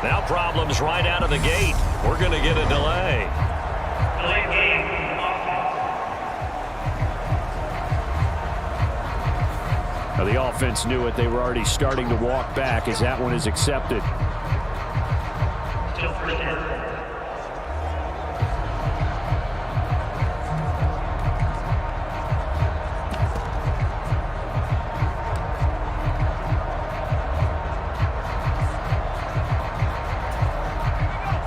Now problems right out of the gate. We're going to get a delay. Now the offense knew it. They were already starting to walk back as that one is accepted.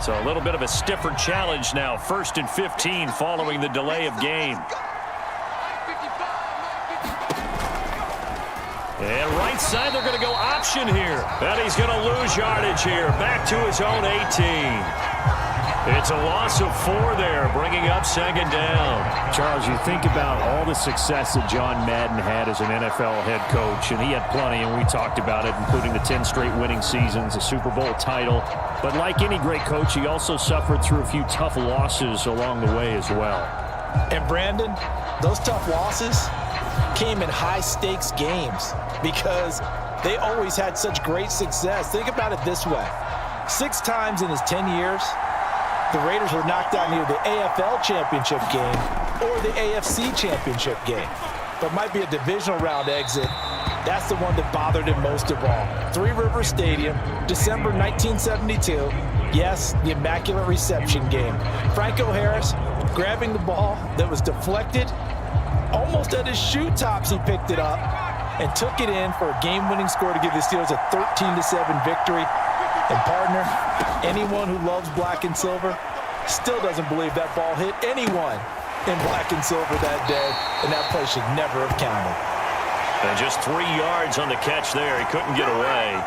So a little bit of a stiffer challenge now. 1st and 15 following the delay of game. And right side, they're going to go option here. And he's going to lose yardage here. Back to his own 18. It's a loss of 4 there, bringing up 2nd down. Charles, you think about all the success that John Madden had as an NFL head coach, and he had plenty, and we talked about it, including the 10 straight winning seasons, a Super Bowl title. But like any great coach, he also suffered through a few tough losses along the way as well. And Brandon, those tough losses came in high-stakes games because they always had such great success. Think about it this way. 6 times in his 10 years, the Raiders were knocked out near the AFL championship game or the AFC championship game. But might be a divisional round exit. That's the one that bothered him most of all. Three River Stadium, December 1972. Yes, the Immaculate Reception game. Franco Harris grabbing the ball that was deflected. Almost at his shoe tops, he picked it up and took it in for a game-winning score to give the Steelers a 13-7 victory. And partner, anyone who loves black and silver still doesn't believe that ball hit anyone in black and silver that day, and that play should never have counted. And just 3 yards on the catch there. He couldn't get away.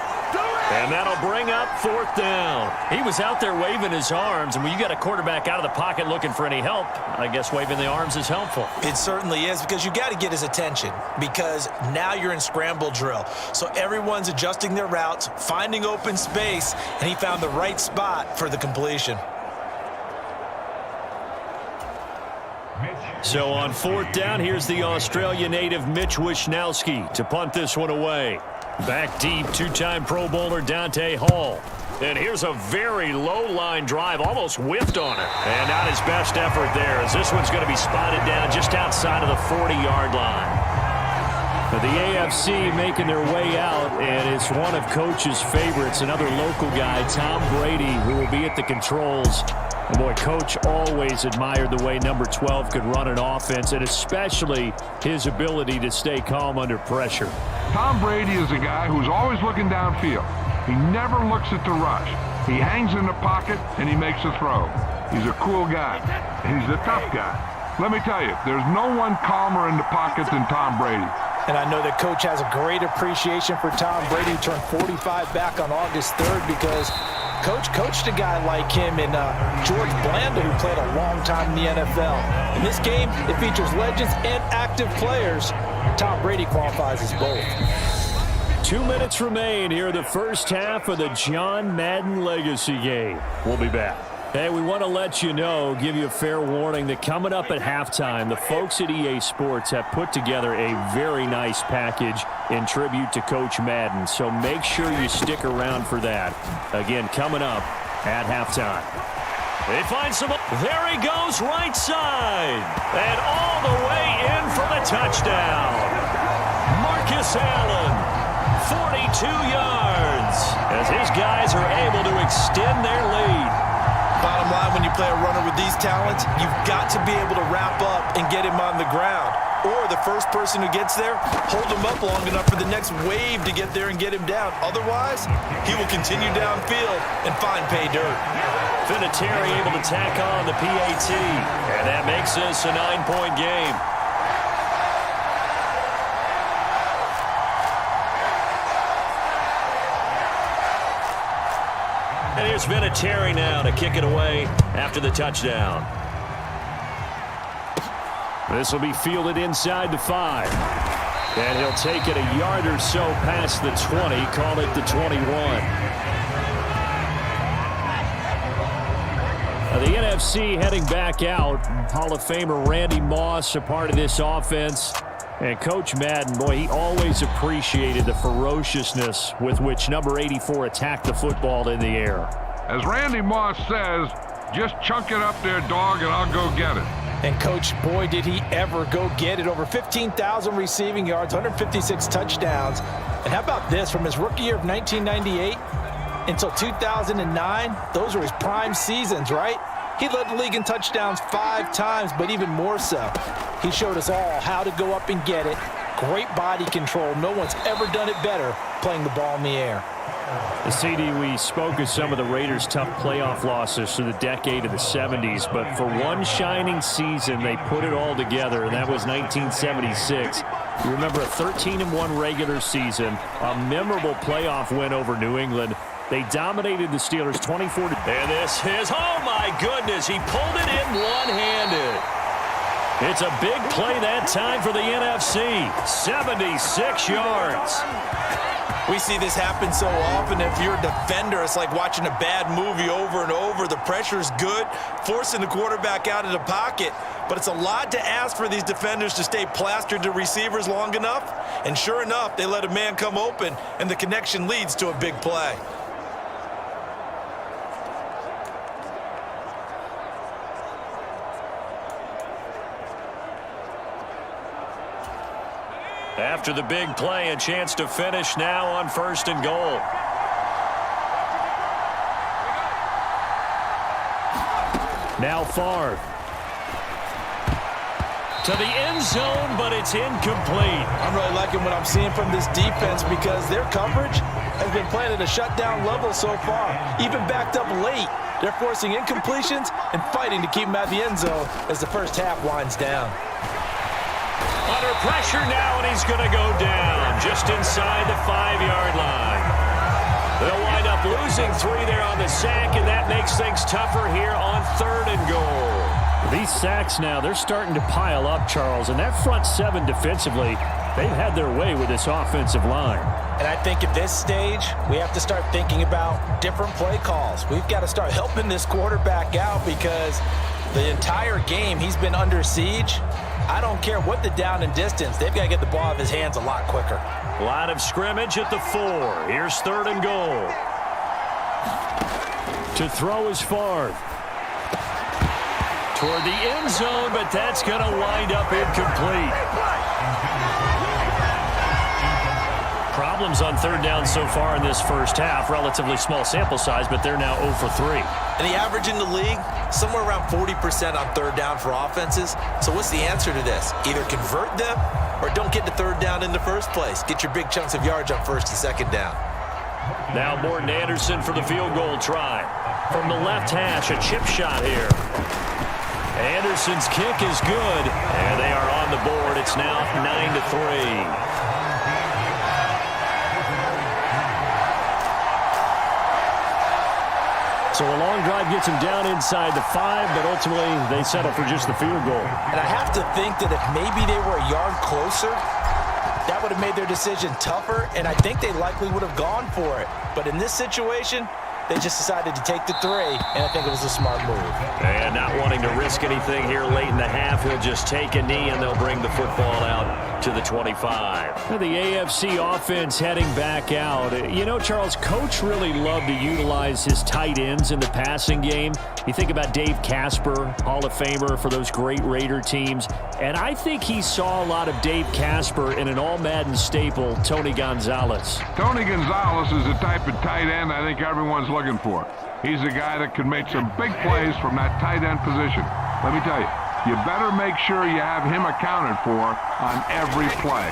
And that'll bring up 4th down. He was out there waving his arms, and when you got a quarterback out of the pocket looking for any help, I guess waving the arms is helpful. It certainly is, because you got to get his attention, because now you're in scramble drill. So everyone's adjusting their routes, finding open space, and he found the right spot for the completion. So on 4th down, here's the Australia native Mitch Wishnowsky to punt this one away. Back deep, 2-time Pro Bowler Dante Hall. And here's a very low-line drive, almost whiffed on it. And not his best effort there, as this one's going to be spotted down just outside of the 40-yard line. The AFC making their way out, and it's one of Coach's favorites, another local guy, Tom Brady, who will be at the controls. And boy, Coach always admired the way number 12 could run an offense, and especially his ability to stay calm under pressure. Tom Brady is a guy who's always looking downfield. He never looks at the rush. He hangs in the pocket, and he makes a throw. He's a cool guy, and he's a tough guy. Let me tell you, there's no one calmer in the pocket than Tom Brady. And I know that Coach has a great appreciation for Tom Brady, who turned 45 back on August 3rd, because Coach coached a guy like him in George Blanda, who played a long time in the NFL. In this game, it features legends and active players. Tom Brady qualifies as both. 2 minutes remain here in the first half of the John Madden Legacy game. We'll be back. Hey, we want to let you know, give you a fair warning that coming up at halftime, the folks at EA Sports have put together a very nice package in tribute to Coach Madden. So make sure you stick around for that. Again, coming up at halftime. They find some. There he goes, right side. And all the way in for the touchdown. Marcus Allen, 42 yards, as his guys are able to extend their lead. Bottom line, when you play a runner with these talents, you've got to be able to wrap up and get him on the ground. Or the first person who gets there, hold him up long enough for the next wave to get there and get him down. Otherwise, he will continue downfield and find pay dirt. Vinatieri able to tack on the PAT. And that makes this a 9-point game. And here's Vinatieri now to kick it away after the touchdown. This will be fielded inside the 5. And he'll take it a yard or so past the 20, call it the 21. The NFC heading back out. Hall of Famer Randy Moss, a part of this offense. And Coach Madden, boy, he always appreciated the ferociousness with which number 84 attacked the football in the air. As Randy Moss says, just chunk it up there, dog, and I'll go get it. And, Coach, boy, did he ever go get it. Over 15,000 receiving yards, 156 touchdowns. And how about this? From his rookie year of 1998 until 2009, those were his prime seasons, right? He led the league in touchdowns 5 times, but even more so, he showed us all how to go up and get it. Great body control. No one's ever done it better playing the ball in the air. The CD, we spoke of some of the Raiders' tough playoff losses through the decade of the 70s, but for one shining season, they put it all together, and that was 1976. You remember a 13-1 regular season, a memorable playoff win over New England. They dominated the Steelers 24 to... And this is, oh my goodness, he pulled it in one-handed. It's a big play that time for the NFC. 76 yards. We see this happen so often. If you're a defender, it's like watching a bad movie over and over. The pressure's good, forcing the quarterback out of the pocket. But it's a lot to ask for these defenders to stay plastered to receivers long enough. And sure enough, they let a man come open, and the connection leads to a big play. After the big play, a chance to finish now on 1st and goal. Now Favre. To the end zone, but it's incomplete. I'm really liking what I'm seeing from this defense because their coverage has been playing at a shutdown level so far. Even backed up late, they're forcing incompletions and fighting to keep them out of the end zone as the first half winds down. Under pressure now, and he's going to go down just inside the 5-yard line. They'll wind up losing 3 there on the sack, and that makes things tougher here on 3rd and goal. These sacks now, they're starting to pile up, Charles, and that front 7 defensively, they've had their way with this offensive line. And I think at this stage, we have to start thinking about different play calls. We've got to start helping this quarterback out because the entire game he's been under siege. I don't care what the down and distance. They've got to get the ball out of his hands a lot quicker. Line of scrimmage at the 4. Here's 3rd and goal. To throw is Favre. Toward the end zone, but that's going to wind up incomplete. Problems on 3rd down so far in this first half. Relatively small sample size, but they're now 0 for 3. And the average in the league, somewhere around 40% on 3rd down for offenses. So what's the answer to this? Either convert them or don't get to 3rd down in the first place. Get your big chunks of yards on 1st and 2nd down. Now Morton Anderson for the field goal try. From the left hash, a chip shot here. Anderson's kick is good, and they are on the board. It's now 9-3. So a long drive gets him down inside the 5, but ultimately they settle for just the field goal. And I have to think that if maybe they were a yard closer, that would have made their decision tougher, and I think they likely would have gone for it. But in this situation, they just decided to take the 3, and I think it was a smart move. And not wanting to risk anything here late in the half, he'll just take a knee, and they'll bring the football out to the 25. The AFC offense heading back out. You know, Charles, Coach really loved to utilize his tight ends in the passing game. You think about Dave Casper, Hall of Famer for those great Raider teams. And I think he saw a lot of Dave Casper in an all-Madden staple, Tony Gonzalez. Tony Gonzalez is the type of tight end I think everyone's looking for. He's a guy that can make some big plays from that tight end position. Let me tell you, you better make sure you have him accounted for on every play.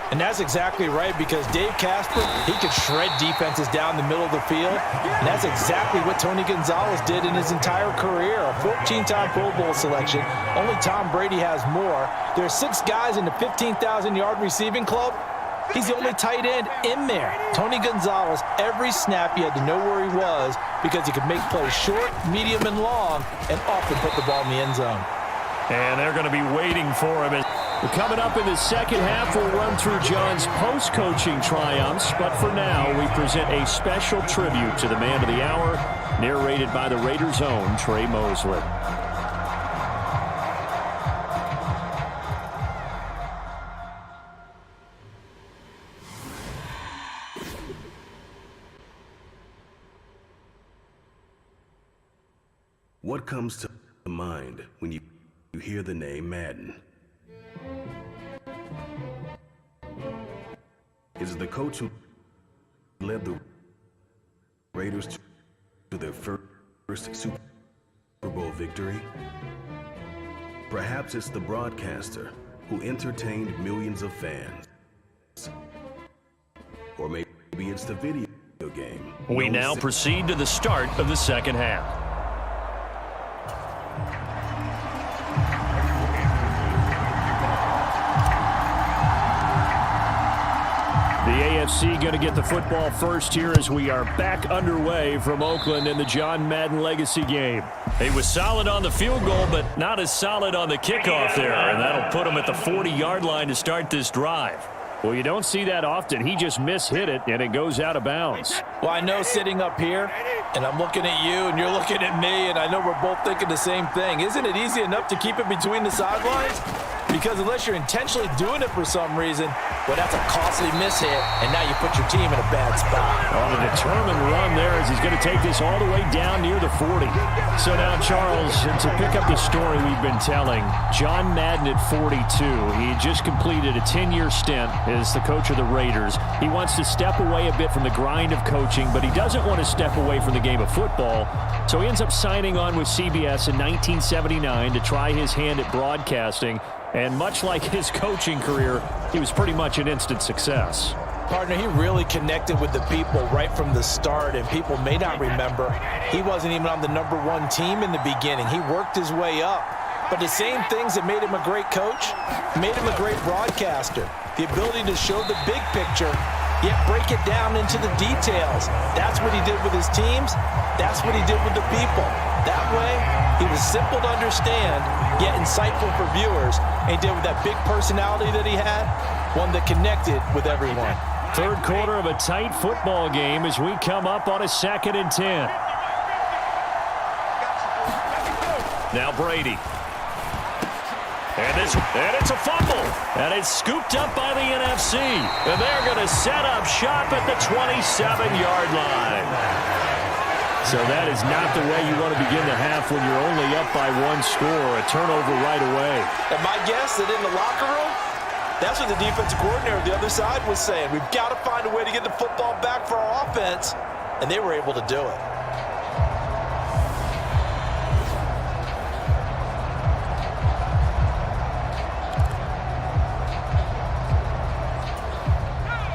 And that's exactly right, because Dave Casper, he could shred defenses down the middle of the field. And that's exactly what Tony Gonzalez did in his entire career. A 14-time Pro Bowl selection. Only Tom Brady has more. There are 6 guys in the 15,000-yard receiving club. He's the only tight end in there. Tony Gonzalez, every snap he had to know where he was because he could make plays short, medium, and long, and often put the ball in the end zone. And they're going to be waiting for him. Coming up in the second half, we'll run through John's post-coaching triumphs. But for now, we present a special tribute to the man of the hour, narrated by the Raiders' own Trey Mosley. What comes to mind when you hear the name Madden? Is it the coach who led the Raiders to their first Super Bowl victory? Perhaps it's the broadcaster who entertained millions of fans. Or maybe it's the video game. We now proceed to the start of the second half. The AFC going to get the football first here as we are back underway from Oakland in the John Madden Legacy game. He was solid on the field goal, but not as solid on the kickoff there, and that'll put him at the 40-yard line to start this drive. Well, you don't see that often. He just mishit it, and it goes out of bounds. Well, I know sitting up here, and I'm looking at you, and you're looking at me, and I know we're both thinking the same thing. Isn't it easy enough to keep it between the sidelines? Because unless you're intentionally doing it for some reason, well, that's a costly mishit, and now you put your team in a bad spot. On a determined run there as he's going to take this all the way down near the 40. So now, Charles, to pick up the story we've been telling, John Madden at 42. He had just completed a 10-year stint as the coach of the Raiders. He wants to step away a bit from the grind of coaching, but he doesn't want to step away from the game of football. So he ends up signing on with CBS in 1979 to try his hand at broadcasting. And much like his coaching career, he was pretty much an instant success. Partner, he really connected with the people right from the start, and people may not remember, he wasn't even on the #1 team in the beginning. He worked his way up. But the same things that made him a great coach made him a great broadcaster. The ability to show the big picture, yet break it down into the details. That's what he did with his teams. That's what he did with the people. That way, he was simple to understand, yet insightful for viewers. And he did with that big personality that he had, one that connected with everyone. Third quarter of a tight football game as we come up on a 2nd and 10. Now Brady. And it's a fumble. And it's scooped up by the NFC. And they're going to set up shop at the 27-yard line. So that is not the way you want to begin the half when you're only up by 1 score. A turnover right away. And my guess that in the locker room, that's what the defensive coordinator on the other side was saying. We've got to find a way to get the football back for our offense. And they were able to do it.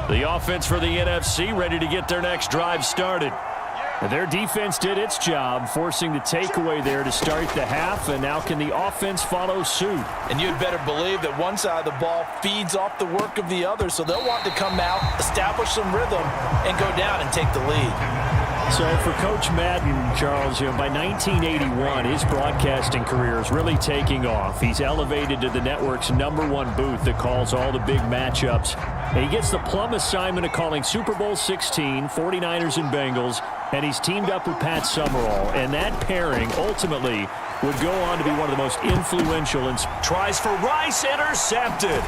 The offense for the NFC ready to get their next drive started. Their defense did its job, forcing the takeaway there to start the half, and now can the offense follow suit? And you'd better believe that one side of the ball feeds off the work of the other, so they'll want to come out, establish some rhythm, and go down and take the lead. So for Coach Madden, Charles, by 1981, his broadcasting career is really taking off. He's elevated to the network's #1 booth that calls all the big matchups. And he gets the plum assignment of calling Super Bowl 16, 49ers and Bengals, and he's teamed up with Pat Summerall. And that pairing ultimately would go on to be one of the most influential. Tries for Rice, intercepted.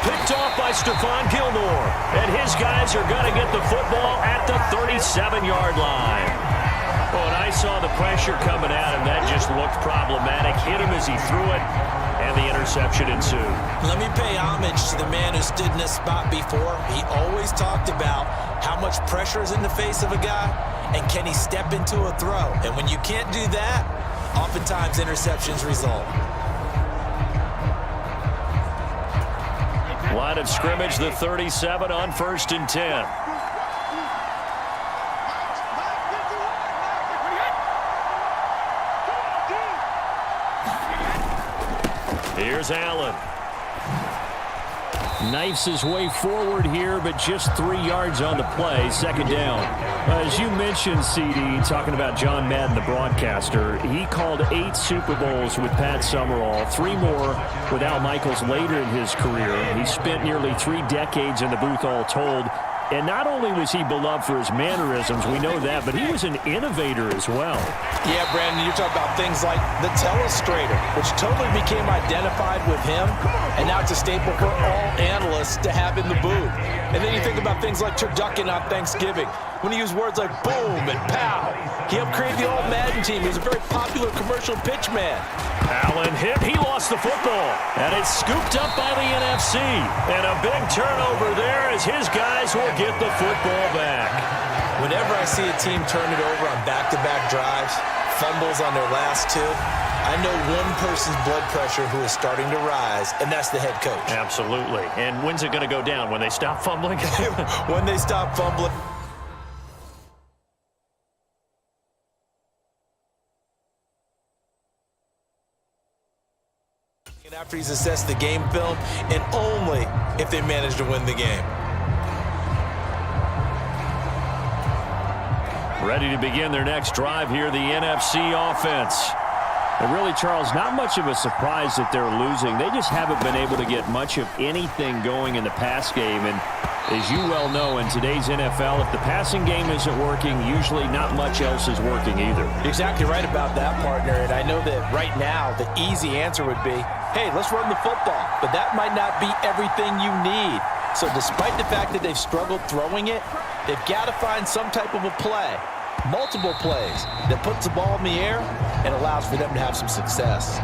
Picked off by Stephon Gilmore. And his guys are going to get the football at the 37-yard line. Oh, and I saw the pressure coming at him. That just looked problematic. Hit him as he threw it, and the interception ensued. Let me pay homage to the man who stood in this spot before. He always talked about how much pressure is in the face of a guy, and can he step into a throw. And when you can't do that, oftentimes interceptions result. Line of scrimmage, the 37 on 1st and 10. Here's Allen. Knifes his way forward here, but just 3 yards on the play. 2nd down. As you mentioned, CD, talking about John Madden, the broadcaster, he called 8 Super Bowls with Pat Summerall, 3 more with Al Michaels later in his career. He spent nearly 3 decades in the booth all told. And not only was he beloved for his mannerisms, we know that, but he was an innovator as well. Yeah, Brandon, you're talking about things like the telestrator, which totally became identified with him, and now it's a staple for all analysts to have in the booth. And then you think about things like turducken on Thanksgiving. when he used words like boom and pow. He helped create the old Madden team. He was a very popular commercial pitch man. Allen hit. He lost the football. And it's scooped up by the NFC. And a big turnover there as his guys will get the football back. Whenever I see a team turn it over on back-to-back drives, fumbles on their last two, I know one person's blood pressure who is starting to rise, and that's the head coach. Absolutely. And when's it going to go down? When they stop fumbling? When they stop fumbling. And after he's assessed the game film, and only if they manage to win the game. Ready to begin their next drive here, the NFC offense. And really, Charles, not much of a surprise that they're losing. They just haven't been able to get much of anything going in the pass game. And as you well know, in today's NFL, if the passing game isn't working, usually not much else is working either. Exactly right about that, partner. And I know that right now the easy answer would be, hey, let's run the football. But that might not be everything you need. So despite the fact that they've struggled throwing it, they've got to find some type of a play, multiple plays, that puts the ball in the air and allows for them to have some success.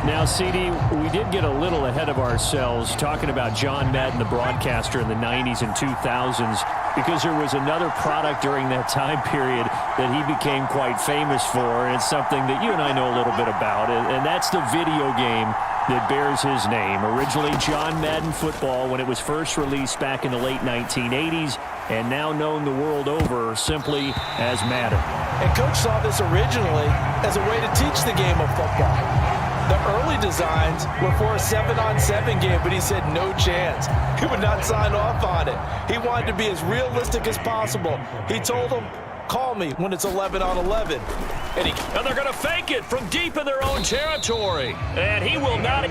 Now, CD, we did get a little ahead of ourselves talking about John Madden, the broadcaster in the 90s and 2000s, because there was another product during that time period that he became quite famous for, and it's something that you and I know a little bit about, and that's the video game that bears his name. Originally John Madden Football when it was first released back in the late 1980s, and now known the world over simply as Madden. And Coach saw this originally as a way to teach the game of football. The early designs were for a 7-on-7 game, but he said no chance. He would not sign off on it. He wanted to be as realistic as possible. He told them, call me when it's 11-on-11. And they're going to fake it from deep in their own territory. And he will not...